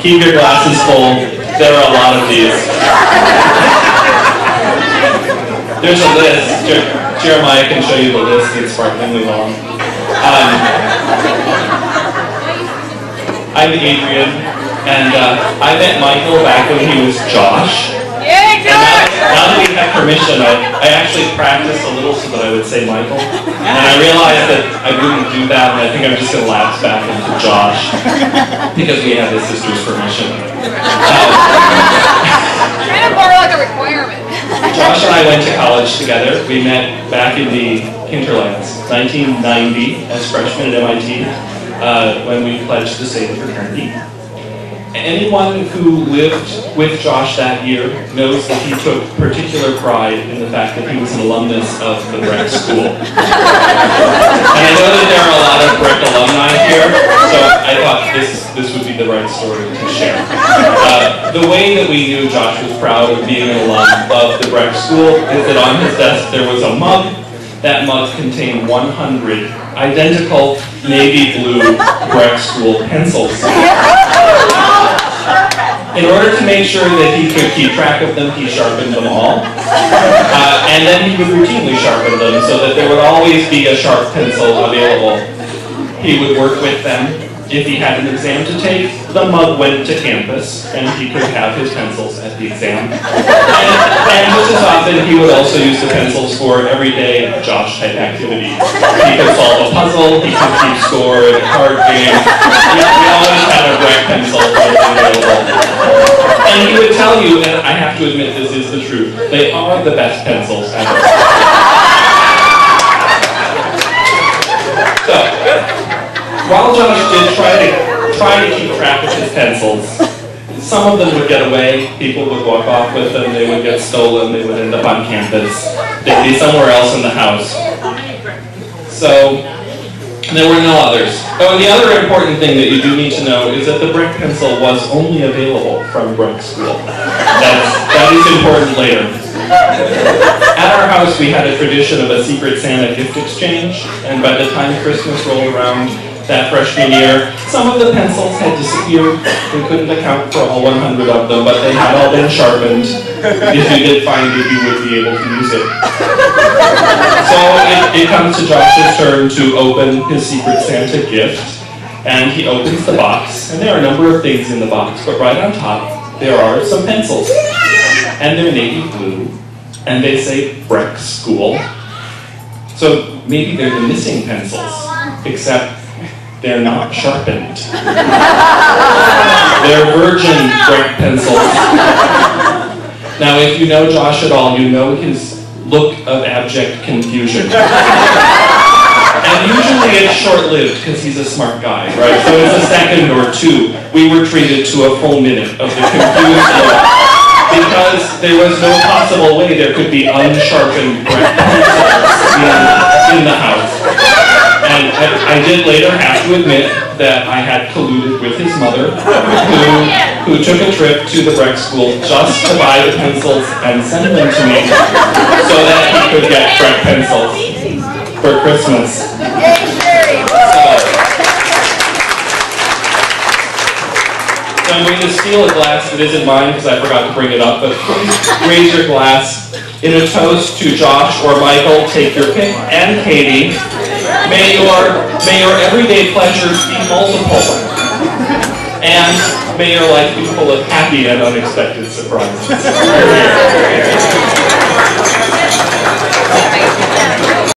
Keep your glasses full. There are a lot of these. There's a list. Jeremiah can show you the list. It's sparklingly long. I'm Adrian, and I met Michael back when he was Josh. Now that we have permission, I actually practiced a little so that I would say Michael. And I realized that I wouldn't do that, and I think I'm just going to lapse back into Josh because we have his sister's permission. Kind of more like a requirement. Josh and I went to college together. We met back in the hinterlands, 1990, as freshmen at MIT, when we pledged to stay in fraternity. Anyone who lived with Josh that year knows that he took particular pride in the fact that he was an alumnus of the Breck School. And I know that there are a lot of Breck alumni here, so I thought this would be the right story to share. The way that we knew Josh was proud of being an alum of the Breck School is that on his desk there was a mug. That mug contained 100 identical navy blue Breck School pencils. In order to make sure that he could keep track of them, he sharpened them all. And then he would routinely sharpen them so that there would always be a sharp pencil available. He would work with them. If he had an exam to take, the mug went to campus, and he could have his pencils at the exam. And just as often, he would also use the pencils for everyday Josh-type activities. He could solve a puzzle, he could keep score in a card game. We always had a Breck pencil available. And he would tell you, and I have to admit this is the truth, they are the best pencils ever. So, while Josh did try to keep track of his pencils, some of them would get away, people would walk off with them, they would get stolen, they would end up on campus, they'd be somewhere else in the house. So, there were no others. Oh, and the other important thing that you do need to know is that the Breck pencil was only available from Breck School. That is important later. At our house, we had a tradition of a Secret Santa gift exchange, and by the time Christmas rolled around that freshman year, some of the pencils had disappeared. We couldn't account for all 100 of them, but they had all been sharpened. If you did find it, you would be able to use it. So it comes to Josh's turn to open his Secret Santa gift, and he opens the box, and there are a number of things in the box, but right on top, there are some pencils. And they're navy blue, and they say Breck School. So maybe they're the missing pencils, except they're not sharpened. They're virgin Breck pencils. Now, if you know Josh at all, you know his look of abject confusion. And usually it's short-lived because he's a smart guy, right? So it's a second or two. We were treated to a full minute of the confused look because there was no possible way there could be unsharpened Breck pencils in the house. And I did later have to admit that I had colluded with his mother, who took a trip to the Breck School just to buy the pencils and send them to me so that he could get Breck pencils for Christmas. So I'm going to steal a glass that isn't mine because I forgot to bring it up, but please raise your glass in a toast to Josh or Michael, take your pick, and Katie. May your everyday pleasures be multiple, and may your life be full of happy and unexpected surprises.